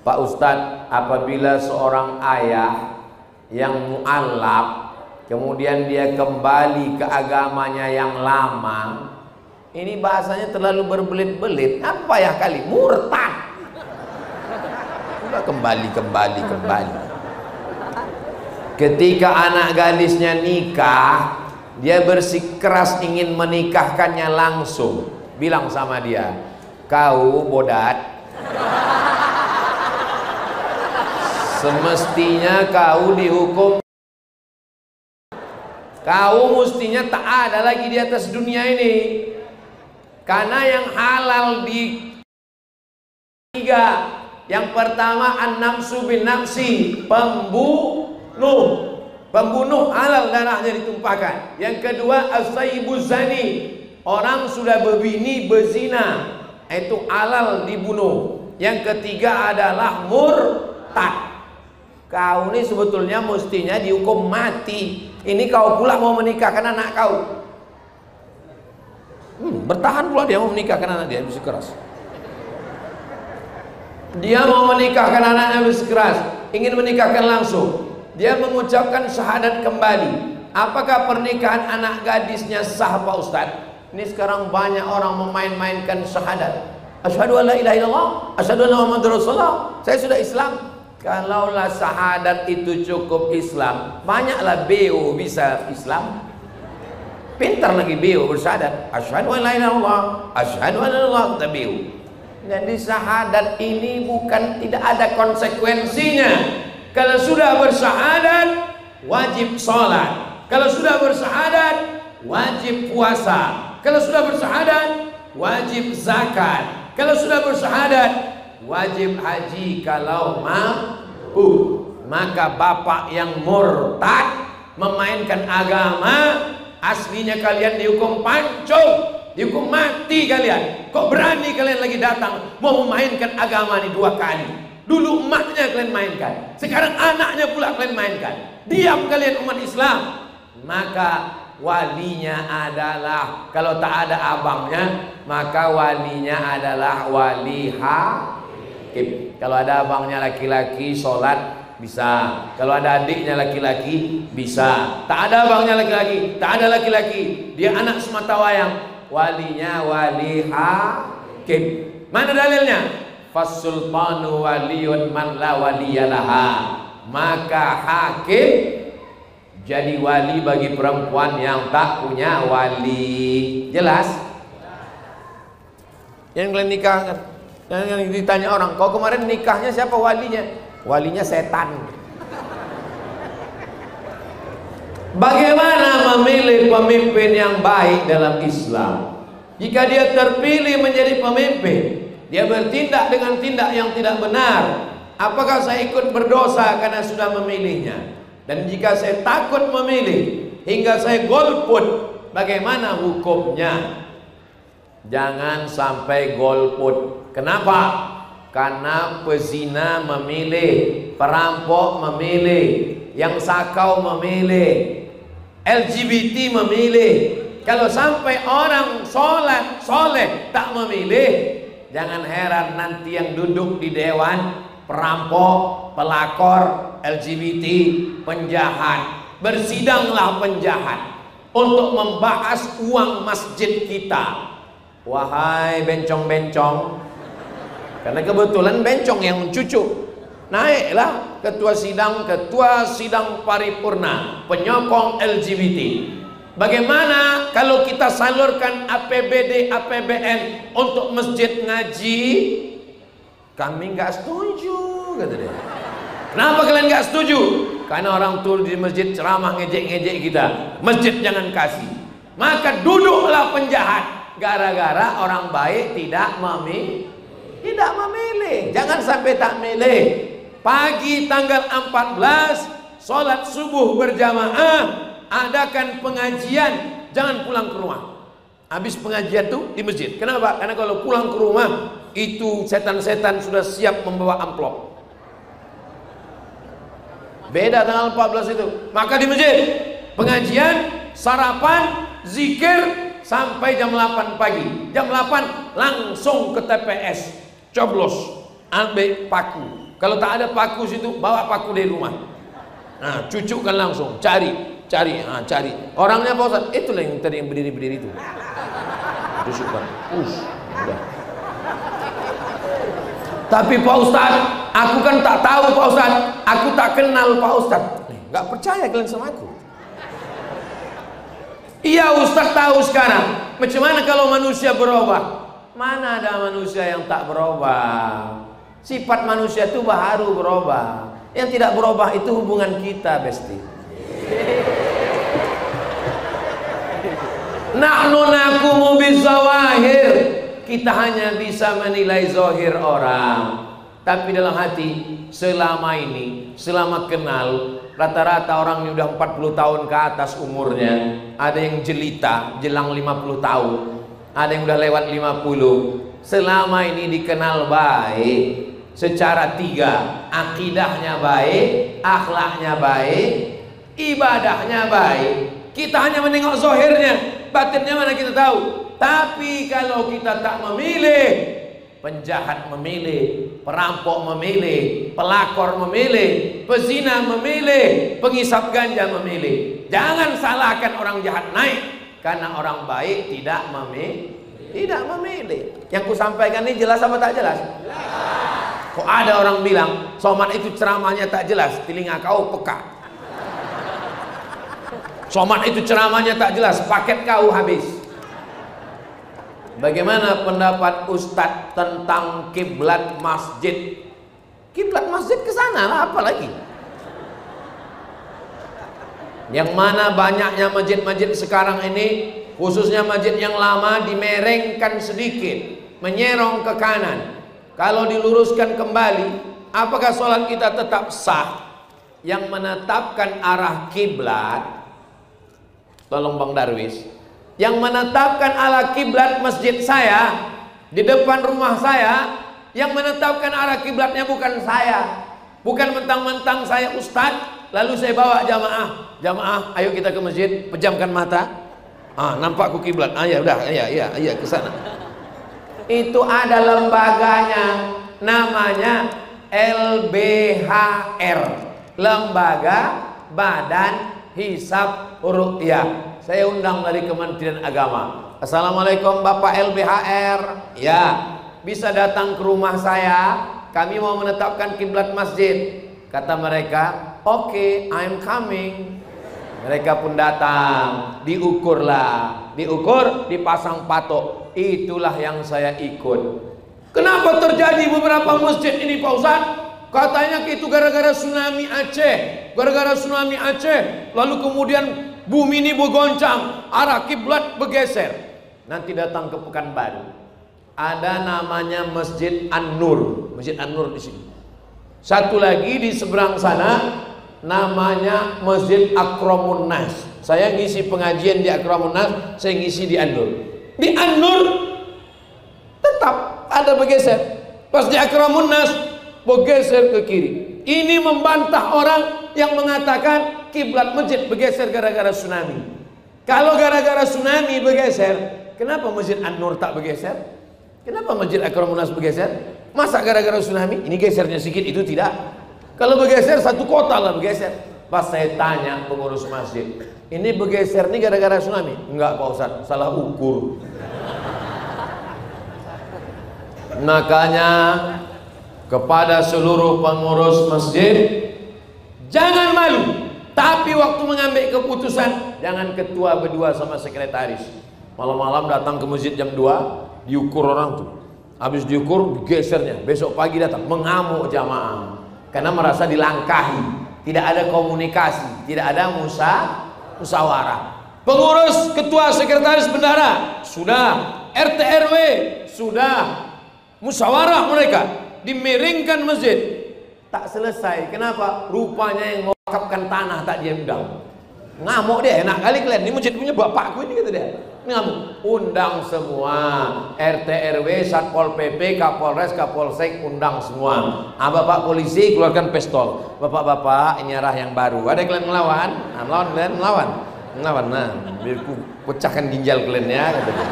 Pak Ustadz, apabila seorang ayah yang mu'allaf kemudian dia kembali ke agamanya yang lama, ini bahasanya terlalu berbelit-belit. Apa ya kali? Murtad. Udah kembali. Ketika anak gadisnya nikah, dia bersikeras ingin menikahkannya langsung. Bilang sama dia, kau bodat, semestinya kau dihukum. Kau mestinya tak ada lagi di atas dunia ini. Karena yang halal di tiga. Yang pertama an-nafsu bin nafsi, pembunuh halal darahnya ditumpahkan. Yang kedua as-sayyibuz zani, orang sudah berbini berzina, itu halal dibunuh. Yang ketiga adalah murtad. Kau ini sebetulnya mestinya dihukum mati. Ini kau pula mau menikahkan anak kau. Bertahan pula dia mau menikahkan anak dia, bersikeras. Dia mau menikahkan anaknya bersikeras, ingin menikahkan langsung. Dia mengucapkan syahadat kembali. Apakah pernikahan anak gadisnya sah, Pak Ustadz? Ini sekarang banyak orang memain-mainkan syahadat. Asyhadu an la ilaha illallah, asyhadu anna Muhammadar Rasulullah. Saya sudah Islam. Kalaulah syahadat itu cukup Islam, banyaklah BO bisa Islam. Pintar lagi BO bersyahadat. Asyhadu an la ilaha illallah, asyhadu anna Muhammadar Rasulullah. Jadi syahadat ini bukan tidak ada konsekuensinya. Kalau sudah bersyahadat wajib sholat. Kalau sudah bersyahadat wajib puasa. Kalau sudah bersyahadat wajib zakat. Kalau sudah bersyahadat wajib haji kalau mampu. Maka bapak yang murtad memainkan agama, aslinya kalian dihukum pancung, dihukum mati kalian. Kok berani kalian lagi datang mau memainkan agama ini 2 kali? Dulu emaknya kalian mainkan, sekarang anaknya pula kalian mainkan. Diam kalian umat Islam. Maka walinya adalah, kalau tak ada abangnya, maka walinya adalah wali hakim. Kalau ada abangnya laki-laki sholat bisa, kalau ada adiknya laki-laki bisa. Tak ada abangnya laki-laki, tak ada laki-laki, dia anak semata wayang, walinya wali hakim. Mana dalilnya? Fasultanu waliyun man la waliyalaha. Maka hakim jadi wali bagi perempuan yang tak punya wali. Jelas? Yang kalian nikah, yang ditanya orang, kau kemarin nikahnya siapa walinya? Walinya setan. Bagaimana memilih pemimpin yang baik dalam Islam? Jika dia terpilih menjadi pemimpin, dia bertindak dengan tindak yang tidak benar, apakah saya ikut berdosa karena sudah memilihnya? Dan jika saya takut memilih hingga saya golput, bagaimana hukumnya? Jangan sampai golput. Kenapa? Karena pezina memilih, perampok memilih, yang sakau memilih, LGBT memilih. Kalau sampai orang sholat soleh tak memilih, jangan heran nanti yang duduk di dewan perampok, pelakor, LGBT, penjahat. Bersidanglah penjahat untuk membahas uang masjid kita. Wahai bencong-bencong, karena kebetulan bencong yang cucu, naiklah ketua sidang paripurna penyokong LGBT. Bagaimana kalau kita salurkan APBD, APBN untuk masjid ngaji? Kami nggak setuju, kata dia. Kenapa kalian nggak setuju? Karena orang tua di masjid ceramah ngejek-ngejek kita. Masjid jangan kasih. Maka duduklah penjahat gara-gara orang baik tidak memilih. Jangan sampai tak milih. Pagi tanggal 14 sholat subuh berjamaah, adakan pengajian, jangan pulang ke rumah. Habis pengajian tuh di masjid. Kenapa? Karena kalau pulang ke rumah itu setan-setan sudah siap membawa amplop. Beda tanggal 14 itu. Maka di masjid pengajian, sarapan, zikir sampai jam 8 pagi. Jam 8 langsung ke TPS, coblos, ambil paku. Kalau tak ada paku situ, bawa paku dari rumah. Nah, cucukkan langsung, cari. Orangnya Pak Ustaz, itulah yang tadi yang berdiri itu. Cucukkan. Udah. Tapi Pak Ustaz, aku kan tak tahu Pak Ustaz, aku tak kenal Pak Ustaz. Nggak percaya kalian sama aku. Iya Ustaz tahu sekarang. Macam mana kalau manusia berubah? Mana ada manusia yang tak berubah? Sifat manusia itu baru berubah. Yang tidak berubah itu hubungan kita, Besti. Nahnu nakumu bizawahir. Kita hanya bisa menilai zahir orang. Tapi dalam hati, selama ini, selama kenal, rata-rata orang yang udah 40 tahun ke atas umurnya, ada yang jelita, jelang 50 tahun, ada yang udah lewat 50. Selama ini dikenal baik. Secara tiga, akidahnya baik, akhlaknya baik, ibadahnya baik. Kita hanya menengok zahirnya, batinnya mana kita tahu. Tapi kalau kita tak memilih, penjahat memilih, perampok memilih, pelakor memilih, pezina memilih, pengisap ganja memilih. Jangan salahkan orang jahat naik karena orang baik tidak memilih. Yang ku sampaikan ini jelas apa tak jelas? Kok ada orang bilang Somad itu ceramahnya tak jelas, telinga kau peka. Somad itu ceramahnya tak jelas, paket kau habis. Bagaimana pendapat Ustadz tentang kiblat masjid? Kiblat masjid ke sana lah, apa lagi? Yang mana banyaknya masjid-masjid sekarang ini, khususnya masjid yang lama, dimerengkan sedikit, menyerong ke kanan. Kalau diluruskan kembali, apakah sholat kita tetap sah? Yang menetapkan arah kiblat, tolong Bang Darwis, yang menetapkan arah kiblat masjid saya di depan rumah saya, yang menetapkan arah kiblatnya bukan saya, bukan mentang-mentang saya ustadz lalu saya bawa jamaah, ayo kita ke masjid, pejamkan mata, nampak ku kiblat, ya udah, iya ke sana. Itu ada lembaganya, namanya LBHR, Lembaga Badan Hisab Ruqyah. Saya undang dari Kementerian Agama. Assalamualaikum Bapak LBHR. Ya, bisa datang ke rumah saya. Kami mau menetapkan kiblat masjid. Kata mereka, oke, I'm coming. Mereka pun datang, diukurlah, dipasang patok. Itulah yang saya ikut. Kenapa terjadi beberapa masjid ini Pak Ustaz? Katanya itu gara-gara tsunami Aceh. Gara-gara tsunami Aceh, lalu kemudian bumi ini bergoncang, arah kiblat bergeser. Nanti datang ke Pekanbaru, ada namanya Masjid An-Nur. Masjid An-Nur di sini. Satu lagi di seberang sana namanya Masjid Akramun Nas. Saya ngisi pengajian di Akramun Nas, saya ngisi di An-Nur. Di An-Nur tetap ada bergeser. Pas di Akramun Nas bergeser ke kiri. Ini membantah orang yang mengatakan kiblat masjid bergeser gara-gara tsunami. Kalau gara-gara tsunami bergeser, kenapa Masjid An-Nur tak bergeser? Kenapa Masjid Akramun Nas bergeser? Masa gara-gara tsunami? Ini gesernya sedikit, itu tidak. Kalau bergeser satu kota lah bergeser. Pas saya tanya pengurus masjid, ini bergeser nih gara-gara tsunami? Enggak Pak Ustaz, salah ukur. Makanya kepada seluruh pengurus masjid, jangan malu. Tapi waktu mengambil keputusan, jangan ketua berdua sama sekretaris. Malam-malam datang ke masjid jam 2, diukur orang tuh. Habis diukur, gesernya. Besok pagi datang, mengamuk jamaah. Karena merasa dilangkahi. Tidak ada komunikasi, tidak ada musyawarah. Pengurus, ketua, sekretaris, bendara sudah, RT RW sudah, musyawarah mereka, dimiringkan masjid. Tak selesai. Kenapa? Rupanya yang mewakafkan tanah tak dia undang. Ngamuk dia, enak kali kalian. Ini masjid punya bapakku ini, kata dia. Ngamuk. Undang semua, RT RW, Satpol PP, Kapolres, Kapolsek, undang semua. Bapak polisi keluarkan pistol. Bapak-bapak, ini arah yang baru. Ada kalian melawan? Melawan kalian? Melawan. Nah, biar ku pecahkan ginjal kalian ya, kata dia.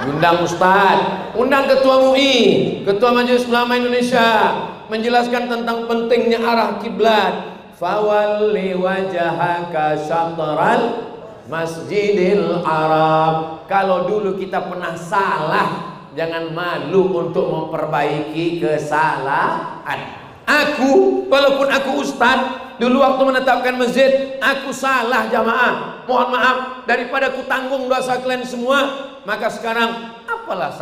Undang Ustaz, undang Ketua MUI, Ketua Majelis Ulama Indonesia, menjelaskan tentang pentingnya arah kiblat. Fawalli wajhaka syatral Masjidil Haram. Kalau dulu kita pernah salah, jangan malu untuk memperbaiki kesalahan. Aku, walaupun aku ustaz, dulu waktu menetapkan masjid, aku salah jamaah. Mohon maaf, daripada ku tanggung dosa kalian semua, maka sekarang apalah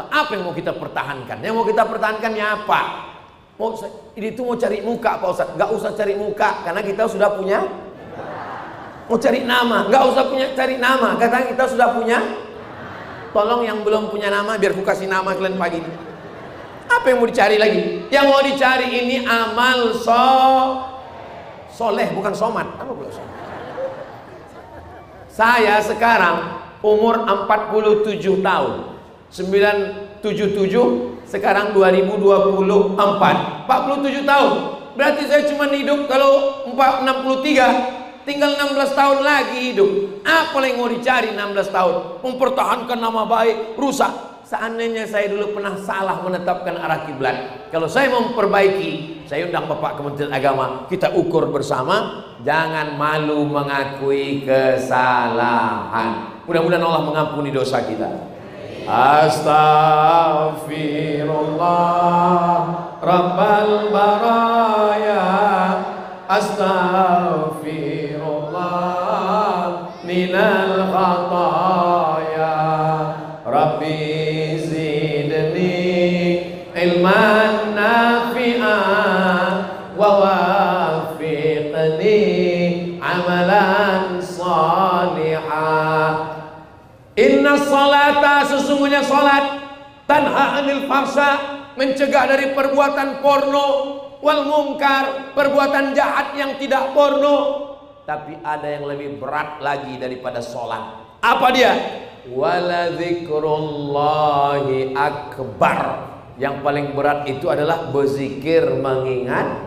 apa yang mau kita pertahankan? Yang mau kita pertahankannya apa? Itu mau cari muka Pak Ustaz? Gak usah cari muka, karena kita sudah punya. Mau cari nama, gak usah cari nama, karena kita sudah punya. Tolong yang belum punya nama, biar ku kasih nama kalian pagi ini. Apa yang mau dicari lagi? Yang mau dicari ini amal soleh, bukan somat. Apa pula somat? Saya sekarang umur 47 tahun, 977, sekarang 2024, 47 tahun. Berarti saya cuma hidup kalau 63, tinggal 16 tahun lagi hidup. Apa yang mau dicari 16 tahun? Mempertahankan nama baik, rusak. Seandainya saya dulu pernah salah menetapkan arah kiblat, kalau saya mau memperbaiki, saya undang Bapak Kementerian Agama, kita ukur bersama. Jangan malu mengakui kesalahan. Mudah-mudahan Allah mengampuni dosa kita. Astaghfirullah Rabbal baraya, astaghfirullah minal khataya, Rabbi ilman nafi'an wa wafiqni amalan salihah. Inna salata, sesungguhnya salat, tanha anil fahsya, mencegah dari perbuatan porno, wal munkar, perbuatan jahat yang tidak porno. Tapi ada yang lebih berat lagi daripada salat. Apa dia? Wala dzikrullahi akbar. Yang paling berat itu adalah berzikir mengingat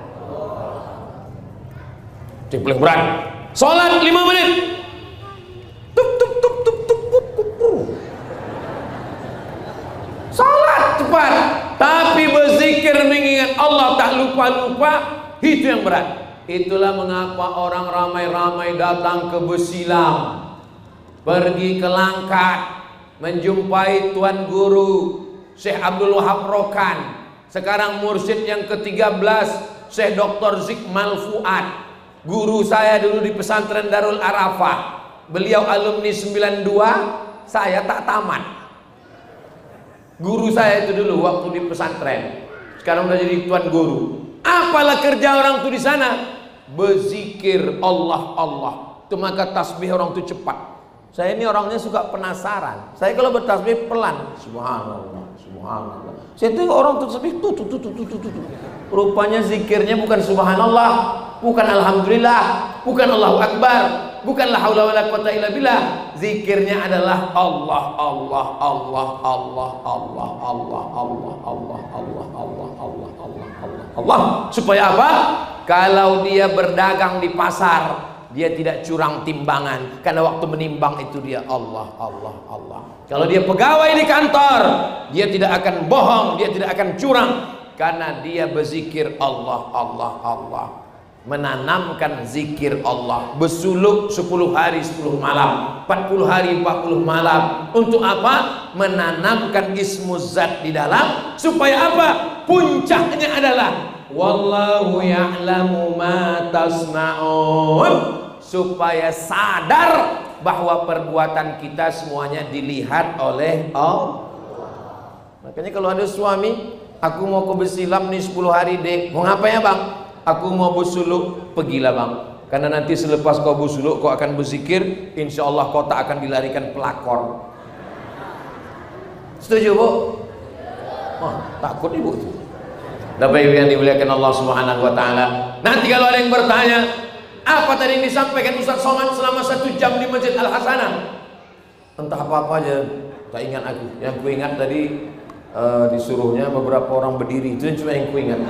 yang paling berat. Salat 5 menit. Tup tup tup tup tup tup tup. Salat cepat, tapi berzikir mengingat Allah tak lupa-lupa, itu yang berat. Itulah mengapa orang ramai-ramai datang ke Besilam, pergi ke Langkat, menjumpai Tuan Guru Syekh Abdul Wahab Rokan, sekarang mursyid yang ke-13 Syekh Dr. Zikmal Fuad, guru saya dulu di pesantren Darul Arafah. Beliau alumni 92, saya tak tamat. Guru saya itu dulu waktu di pesantren, sekarang udah jadi tuan guru. Apalah kerja orang tuh di sana? Berzikir Allah. Itu maka tasbih orang tuh cepat. Saya ini orangnya suka penasaran. Saya kalau bertasbih pelan, subhanallah, subhanallah. Saya tengok orang tasbih tuh. Rupanya zikirnya bukan subhanallah, bukan alhamdulillah, bukan Allahu akbar, bukan la haula wala quwata illa billah. Zikirnya adalah Allah, Allah, Allah, Allah, Allah, Allah, Allah, Allah, Allah, Allah, Allah, Allah, Allah, Allah. Supaya apa? Kalau dia berdagang di pasar, dia tidak curang timbangan, karena waktu menimbang itu dia Allah, Allah, Allah. Kalau dia pegawai di kantor, dia tidak akan bohong, dia tidak akan curang, karena dia berzikir Allah, Allah, Allah. Menanamkan zikir Allah, bersuluk 10 hari 10 malam, 40 hari 40 malam. Untuk apa? Menanamkan ismuz zat di dalam, supaya apa? Puncaknya adalah wallahu ya'lamu ma tasna'un, supaya sadar bahwa perbuatan kita semuanya dilihat oleh Allah. Makanya kalau ada suami, aku mau ke Besilam nih 10 hari dek, mau ngapain ya bang? Aku mau bersuluk, pergilah bang, karena nanti selepas kau bersuluk kau akan berzikir, insya Allah kau tak akan dilarikan pelakor. Setuju bu? Oh, takut ibu itu. Bapak Ibu yang dimuliakan Allah Subhanahu wa taala. Nanti kalau ada yang bertanya, apa tadi yang disampaikan Ustaz Somad selama 1 jam di Masjid Al Hasanah? Entah apa-apa aja, tak ingat aku. Yang ku ingat tadi disuruhnya beberapa orang berdiri, itu cuma yang ku ingat.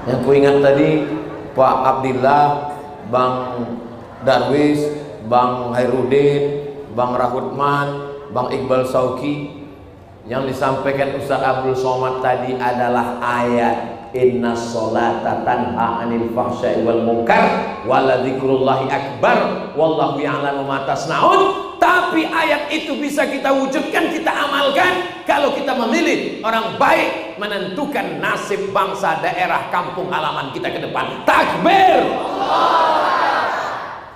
Yang ku ingat tadi Pak Abdillah, Bang Darwis, Bang Hairudin, Bang Rahutman, Bang Iqbal Sauki. Yang disampaikan Ustaz Abdul Somad tadi adalah ayat inna sholata tanha anil fahsya'i wal munkar wala dzikrullahi akbar wallahu ya'lamu ma tasnaun. Tapi ayat itu bisa kita wujudkan, kita amalkan kalau kita memilih orang baik menentukan nasib bangsa, daerah, kampung halaman kita ke depan. Takbir!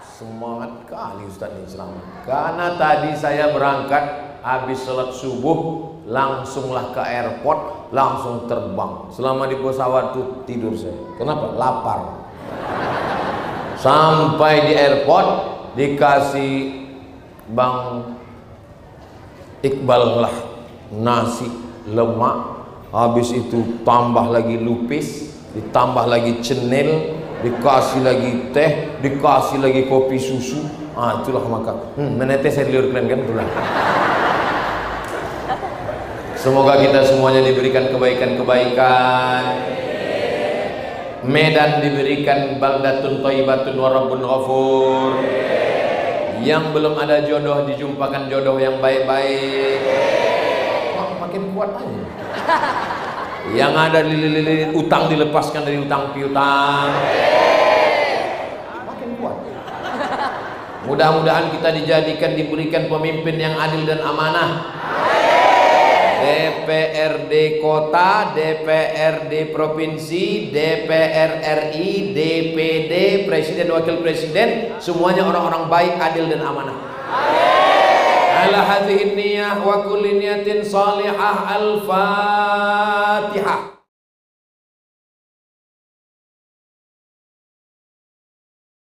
Semangat kali Ustaz ini ceramah. Karena tadi saya berangkat habis sholat subuh, langsunglah ke airport, langsung terbang. Selama di pesawat itu tidur saya. Kenapa? Lapar. Sampai di airport dikasih Bang Iqbal lah nasi lemak, habis itu tambah lagi lupis, ditambah lagi cenil, dikasih lagi teh, dikasih lagi kopi susu. Itulah maka menetes air liur kalian kan itulah. Semoga kita semuanya diberikan kebaikan-kebaikan. Medan diberikan baldatun thayyibatun wa rabbun ghafur. Yang belum ada jodoh dijumpakan jodoh yang baik-baik. Makin kuat aja. Yang ada utang dilepaskan dari utang piutang. Makin kuat. Mudah-mudahan kita dijadikan, diberikan pemimpin yang adil dan amanah. DPRD kota, DPRD provinsi, DPR RI, DPD, presiden, wakil presiden, semuanya orang-orang baik, adil dan amanah. Ala hadhihi niyah wa kulli niyatin salihah. Al-Fatihah.